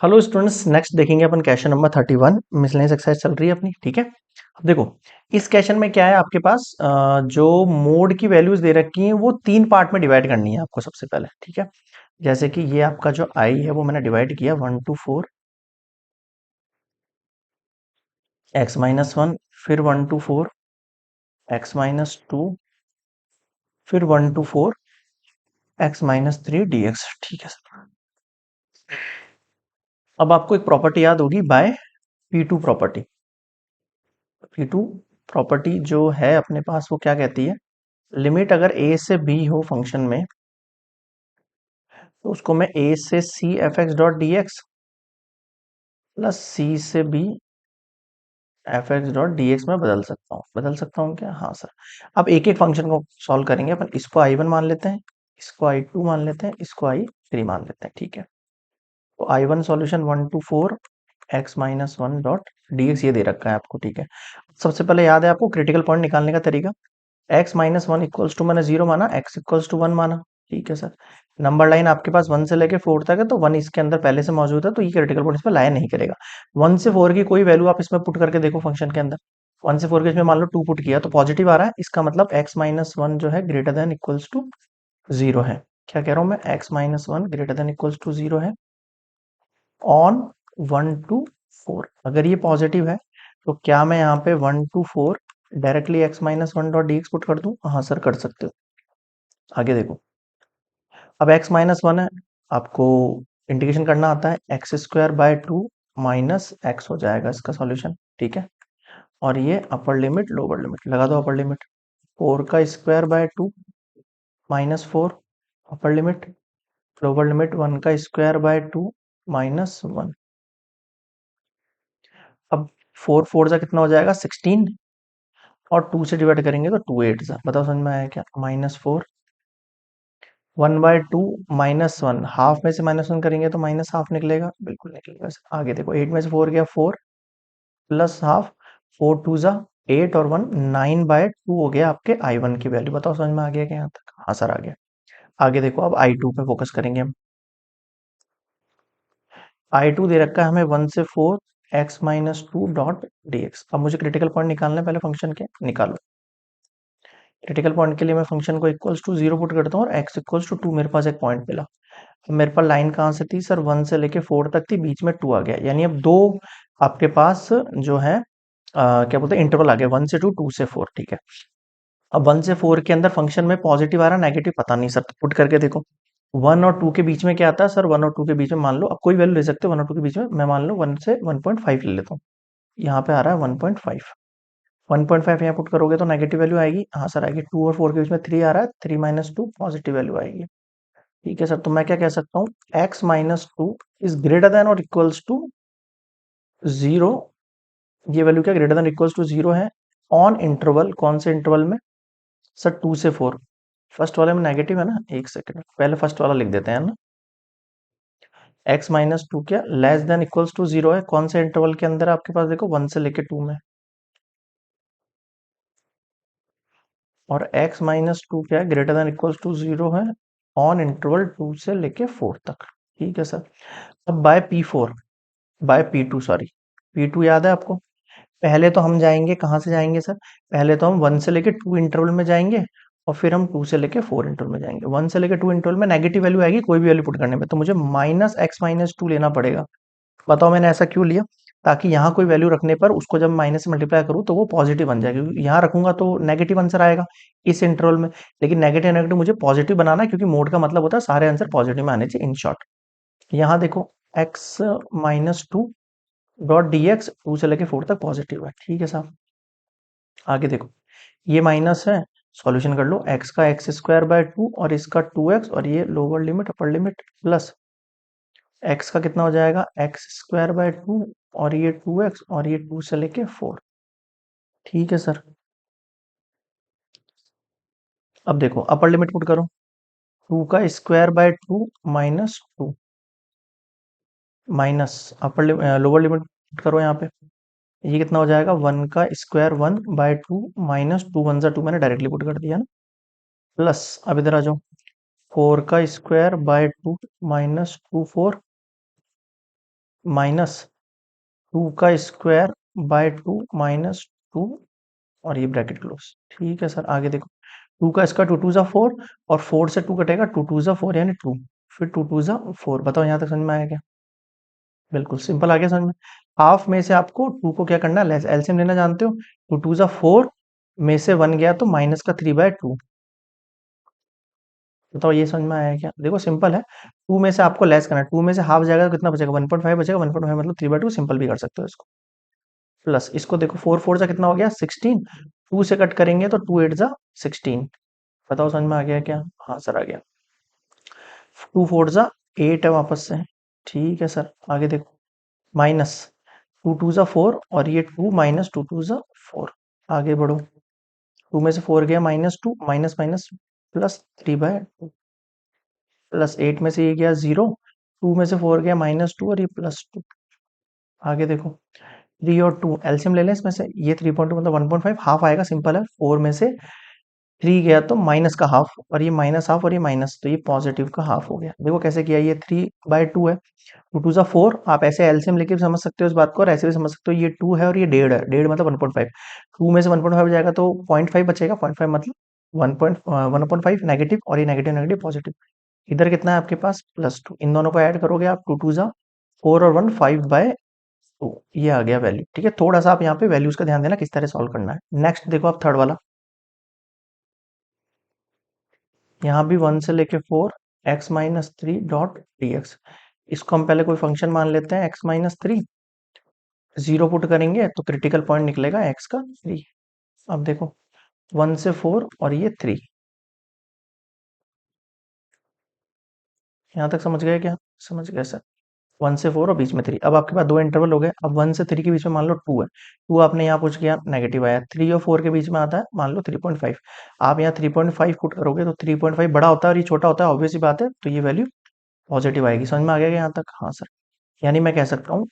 Hello students, next देखेंगे अपन question number 31। Miscellaneous exercise चल रही है अपनी, ठीक है। अब देखो, इस क्वेश्चन में क्या है आपके पास, जो मोड की वैल्यूज दे रखी हैं वो तीन पार्ट में डिवाइड करनी है आपको सबसे पहले, ठीक है। जैसे कि ये आपका जो आई है वो मैंने डिवाइड किया 1 to 4 x-1, फिर 1 to 4 x-2, फिर 1 to 4 x-3 dx, ठीक है सर। अब आपको एक प्रॉपर्टी याद होगी, bye P2 property. P2 property जो है अपने पास वो क्या कहती है, लिमिट अगर a से b हो फंक्शन में, तो उसको मैं a से c F x dot D x plus c से b F x dot D x में बदल सकता हूँ क्या? हाँ सर। अब एक एक फंक्शन को सॉल्व करेंगे अपन। इसको I1 मान लेते हैं, इसको I2 मान लेते हैं, इसको I3 मान लेते हैं, ठीक है। तो I1 solution 1 to 4 x-1 dot D x ये दे रखा है आपको, ठीक है। सबसे पहले याद है आपको क्रिटिकल पॉइंट निकालने का तरीका। x-1 इक्वल्स टू मैंने 0 माना, x इक्वल्स टू 1 माना, ठीक है सर। नंबर लाइन आपके पास 1 से लेके 4 तक है, तो 1 इसके अंदर पहले से मौजूद है, तो ये क्रिटिकल पॉइंट इसमें लाया नहीं करेगा। 1 से 4 की कोई वैल्यू आप इसमें पुट करके देखो फंक्शन के अंदर। 1 से 4 के इसमें मान लो 2 पुट किया तो पॉजिटिव आ रहा है, इसका मतलब x-1 जो है ग्रेटर देन इक्वल्स टू 0 है। क्या कह रहा हूं मैं, x-1 greater than equals to 0 है ऑन 1 to 4। अगर ये पॉजिटिव है तो क्या मैं यहाँ पे 1 to 4 directly x-1 dot D x put कर दूं? हाँ सर, कर सकते हो। आगे देखो, अब x-1 है, आपको इंटीग्रेशन करना आता है, x² बाय 2 माइनस एक्स हो जाएगा इसका सॉल्यूशन, ठीक है। और ये अपर लिमिट लोअर लिमिट लगा दो। अपर लिमिट 4 का square by 2 -4 upper limit, lower limit 1 का स्क्वायर बाय 2 -1। अब 4 4 जा कितना हो जाएगा 16, और 2 से डिवाइड करेंगे तो 2 8 जा, बताओ समझ में आया क्या? -4 1/2 -1, हाफ में से -1 करेंगे तो माइनस हाफ निकलेगा, बिल्कुल निकलेगा। आगे देखो, 8 में से 4 गया 4 प्लस हाफ, 4 2 जा 8 और 1 9/2 हो गया आपके I1 की वैल्यू। बताओ समझ में आ गया क्या यहाँ तक? हाँ सर, आ गया। आगे देखो, अब I2 पे फोकस करेंगे हम। I2 दे रखा है हमें 1 से 4 x-2 डॉट डी एक्स। अब मुझे क्रिटिकल पॉइंट निकालना है, पहले फंक्शन के निकालो। क्रिटिकल पॉइंट के लिए मैं फंक्शन को इक्वल्स टू 0 पुट करता हूँ और x इक्वल्स टू 2 मेरे पास एक पॉइंट मिला। मेरे पास लाइन कहाँ से थी सर, 1 से लेके 4 तक थी, बीच में 2 आ गया, यानी अब दो आपके पास जो है क्या बोलते हैं इंटरवल आ गया, 1 से 2, 2 से 4, ठीक है। अब 1 से 4 के अंदर फंक्शन में पॉजिटिव आ रहा है नेगेटिव पता नहीं सर, तो पुट करके देखो। 1 और 2 के बीच में क्या आता है सर, 1 और 2 के बीच में मान लो, अब कोई वैल्यू ले सकते हो 1 और 2 के बीच में, मैं मान लो 1 से 1.5 ले लेता हूँ। यहाँ पे आ रहा है 1.5। 1.5 यहाँ पुट करोगे तो नेगेटिव वैल्यू आएगी, हाँ सर आएगी। 2 और 4 के बीच में 3 आ रहा है, 3 - 2 पॉजिटिव वैल्यू आएगी, ठीक है सर। तो मैं क्या कह सकता हूँ, x-2 इज ग्रेटर देन और इक्वल्स टू 0। ये वैल्यू क्या ग्रेटर देन इक्वल्स टू 0 है ऑन इंटरवल, कौन से इंटरवल में सर? 2 से 4। फर्स्ट वाले में नेगेटिव है ना, एक सेकंड पहले फर्स्ट वाला लिख देते हैं ना। x-2 क्या लेस देन इक्वल्स टू 0 है, कौन से इंटरवल के अंदर आपके पास? देखो 1 से लेके 2 में। और x-2 क्या है, ग्रेटर देन इक्वल्स टू 0 है ऑन इंटरवल 2 से लेके 4 तक, ठीक है सर। अब बाय P2 सॉरी, P2 याद है आपको? पहले तो हम जाएंगे, कहाँ से जाएंगे सर? पहले तो हम 1 से लेके 2 इंटरवल में जाएंगे, और फिर हम 2 से लेके 4 इंटरवल में जाएंगे। 1 से लेके 2 इंटरवल में नेगेटिव वैल्यू आएगी कोई भी वैल्यू पुट करने में, तो मुझे -x-2 लेना पड़ेगा। बताओ मैंने ऐसा क्यों लिया? ताकि यहाँ कोई वैल्यू रखने पर उसको जब माइनस से मल्टीप्लाई करूँ तो वो पॉजिटिव बन जाएगी, क्योंकि यहाँ रखूंगा तो नेगेटिव आंसर आएगा इस इंटरवल में। लेकिन नेगेटिव नेगेटिव मुझे पॉजिटिव बनाना है, क्योंकि मोड का मतलब होता है सारे आंसर पॉजिटिव में आने चाहिए इन शॉर्ट। यहाँ देखो, x-2 डॉट डी एक्स 2 से लेके 4 तक पॉजिटिव है, ठीक है साहब। आगे देखो, ये माइनस है, सॉल्यूशन कर लो। x का x² बाय 2 और इसका 2x, और ये lower limit upper limit plus x का कितना हो जाएगा x² बाय 2, और ये 2x, और ये 2 से लेके 4, ठीक है सर। अब देखो अपर लिमिट पुट करो, 2 का square by 2 -2 minus lower limit put करो यहाँ पे, ये कितना हो जाएगा 1 का स्क्वायर 1/2 -2 1 जा 2, मैंने डायरेक्टली पुट कर दिया ना, प्लस अब इधर आ जाओ, 4 का स्क्वायर बाय 2 -2 4 माइनस 2 का स्क्वायर बाय 2 माइनस 2 और ये ब्रैकेट क्लोज। ठीक है सर, आगे देखो। 2 का स्क्वायर 2 2 ज़ा 4 और 4 से 2 कटेगा, 2 2 ज़ा 4 यानी 2, फिर 2 2 ज़ा 4। बताओ यहाँ तक समझ में आया क्या? बिल्कुल सिंपल आ गया समझ में। हाफ में से आपको 2 को क्या करना है, एलसीएम लेना जानते हो। 2 2 ज़ा 4 में से 1 गया तो -3/2। बताओ ये समझ में आया क्या? देखो सिंपल है। 2 में से आपको लेस करना है, 2 में से हाफ जाएगा तो कितना बचेगा, 1.5 बचेगा। 1.5 मतलब 3/2, सिंपल भी कर सकते हो इसको। प्लस इसको देखो, 4 4 जा कितना हो गया 16, 2 से कट करेंगे तो 2 8 जा 16। बताओ समझ में आ गया क्या? हाँ सर आ गया। 2 4 जा 8 है वापस से। ठीक है सर, आगे देखो। माइनस 2 2 जा 4 और ये 2 माइनस 2 2 जा 4। आगे बढ़ो। 2 में से 4 गया -2, माइनस माइनस प्लस 3/2, प्लस 8 में से ये गया 0, 2 में से 4 गया -2 और ये +2। आगे देखो। 3 और 2 एलसीएम ले लें इसमें से, ये 3.2 मतलब 1.5, हाफ आएगा, सिंपल है। 4 में से 3 गया तो माइनस का हाफ, और ये माइनस हाफ और ये माइनस, तो ये पॉजिटिव का हाफ हो गया। देखो कैसे किया, ये 3/2 है, 2 2 ज़ा 4। आप ऐसे एलसीएम लेके भी समझ सकते हो इस बात को, और ऐसे भी समझ सकते हो। ये 2 है और ये 1.5 है, 1.5 मतलब 1.5। 2 में से 1.5 जाएगा तो 0.5 बचेगा, 0.5 मतलब 1.5 नेगेटिव, और ये नेगेटिव नेगेटिव पॉजिटिव। इधर कितना है आपके पास, +2। इन दोनों को ऐड करोगे आप, 2 2 ज़ा 4 और 1 5/2, ये आ गया वैल्यू। ठीक है, थोड़ा सा आप यहाँ पे वैल्यूज का ध्यान देना किस तरह सॉल्व करना है। नेक्स्ट देखो आप थर्ड वाला। यहाँ भी 1 से लेके 4, x-3 डॉट dx। इसको हम पहले कोई फंक्शन मान लेते हैं, x-3। 0 पुट करेंगे तो क्रिटिकल पॉइंट निकलेगा x का 3। अब देखो 1 से 4 और ये 3, यहाँ तक समझ गए क्या? समझ गए सर। 1 से 4 और बीच में 3। अब आपके पास दो इंटरवल हो गए। अब 1 से 3 के बीच में मान लो 2 है, 2 आपने यहाँ पूछ किया, नेगेटिव आया। 3 और 4 के बीच में आता है मान लो 3.5, आप यहाँ 3.5 पुट करोगे तो 3.5 बड़ा होता है और ये छोटा होता है, ऑब्वियस सी बात है, तो ये वैल्यू पॉजिटिव आएगी। समझ में आ गया यहाँ तक? हाँ सर। यानी मैं कह सकता हूँ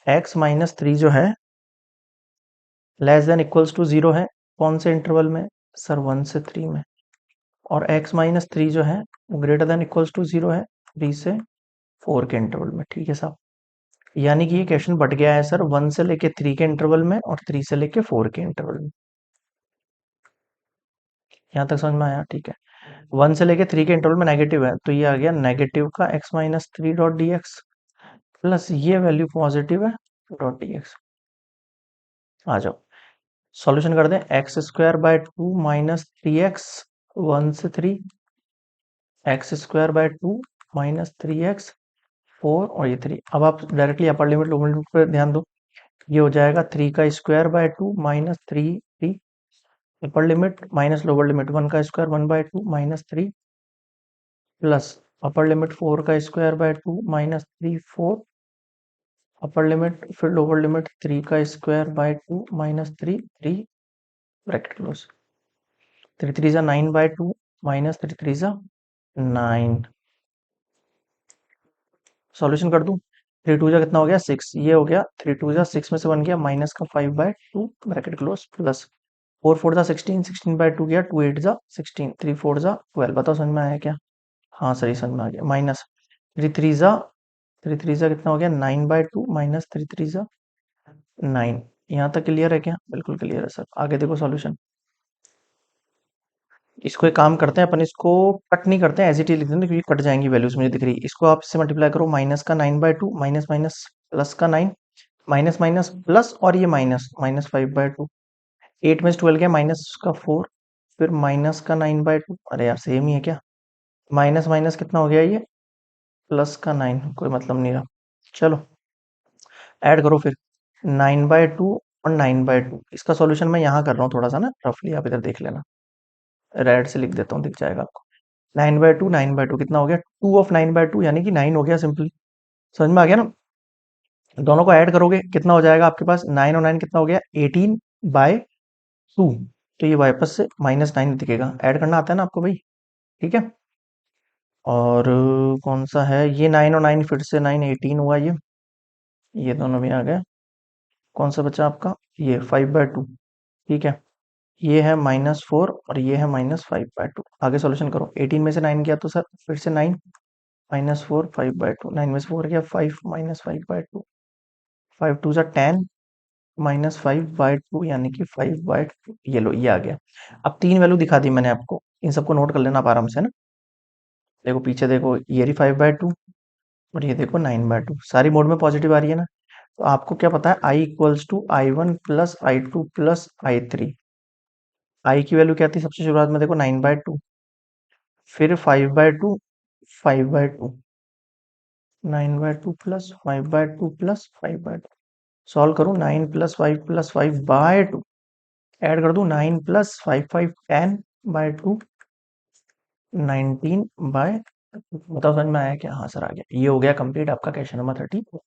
x-3 जो है लेस देन इक्वल्स टू 0 है, कौन से इंटरवल में सर, 1 से 3 में। और x-3 जो है वो ग्रेटर देन इक्वल्स टू 0 है 3 से 4 के इंटरवल में। ठीक है साहब, यानी कि ये क्वेश्चन बट गया है सर 1 से लेके 3 के इंटरवल में और 3 से लेके 4 के इंटरवल में। यहाँ तक समझ में आया? ठीक है। 1 से लेके 3 के इंटरवल में नेगेटिव है, तो ये आ गया नेगेटिव का x-3 डॉट dx, प्लस ये वैल्यू पॉजिटिव है डॉट dx। आ जाओ सॉल्यूशन कर दें। x² बाय 2 - 3x 1 से 3, x² बाय 2 - 3x 4 और ये 3। अब आप directly upper limit lower limit पर ध्यान दो। ये हो जाएगा 3 का square by 2 - 3 3, upper limit minus lower limit 1 का स्क्वायर 1/2 - 3, प्लस अपर लिमिट 4 का स्क्वायर बाय 2 - 3 4, अपर लिमिट फिर लोअर लिमिट 3 का स्क्वायर बाय 2 - 3 3, ब्रैकेट क्लोज। 3 3 जा 9/2 -3 3 जा 9। सॉल्यूशन कर दूं। 3 2 जा कितना हो गया 6, ये हो गया 3 2 जा 6 में से 1 गया माइनस का 5/2, ब्रैकेट क्लोज, प्लस 4 4 जा 16, 16/2 गया, 2 8 जा 16, 3 4 जा 12। बताओ समझ में आया क्या? हाँ सही समझ में आ गया। माइनस 3 3 जा कितना हो गया 9/2 -3 3 जा 9। यहाँ तक क्लियर है क्या? बिल्कुल क्लियर है सर। आगे देखो सॉल्यूशन। इसको एक काम करते हैं अपन, इसको कट नहीं करते हैं, एज इट इज लिख देते हैं क्योंकि कट जाएंगी वैल्यूज मुझे दिख रही। इसको आप इससे मल्टीप्लाई करो, -9/2 माइनस माइनस प्लस का 9, माइनस माइनस प्लस और ये माइनस -5/2। 8 में से 12 गया -4, फिर -9/2। अरे यार सेम ही है क्या? माइनस माइनस कितना हो गया ये, +9, कोई मतलब नहीं रहा। चलो ऐड करो फिर, 9/2 और 9/2। इसका सॉल्यूशन मैं यहाँ कर रहा हूँ थोड़ा सा ना रफली, आप इधर देख लेना। रेड से लिख देता हूँ, दिख जाएगा आपको। 9/2 कितना हो गया, 2 of 9/2 यानी कि 9 हो गया सिंपली। समझ में आ गया ना? दोनों को ऐड करोगे कितना हो जाएगा आपके पास, 9 और 9 कितना हो गया 18/2। तो ये वापस से -9 दिखेगा। ऐड करना आता है ना आपको भाई? ठीक है। और कौन सा है ये, 9 और 9 फिर से 9 18 हुआ ये दोनों भी आ गए। कौन सा बचा आपका, ये 5/2। ठीक है, ये है -4 और ये है -5/2। आगे सॉल्यूशन करो। 18 में से 9 गया तो सर फिर से 9, -4 5/2, 9 में से 4 गया 5 -5/2। 5 2 ज़ा 10 -5/2 यानी कि 5/2। ये लो ये आ गया। अब तीन वैल्यू दिखा दी मैंने आपको, इन सबको नोट कर लेना आप आराम से ना। देखो पीछे देखो, ये रही 5/2 और ये देखो 9/2, सारी मोड में पॉजिटिव आ रही है ना। तो आपको क्या पता है, I = I1 + I2 + I3। आई की वैल्यू क्या थी सबसे शुरुआत में, देखो 9/2, फिर 5/2, 5/2, 9/2 प्लस 5/2 प्लस 5/2। सॉल्व करूँ, 9 + 5 + 5/2, ऐड कर दूं 9 + 5 5 10/2, 19 बाय। बताओ समझ में आया क्या? हाँ सर आ गया। ये हो गया कंप्लीट आपका क्वेश्चन नंबर 30।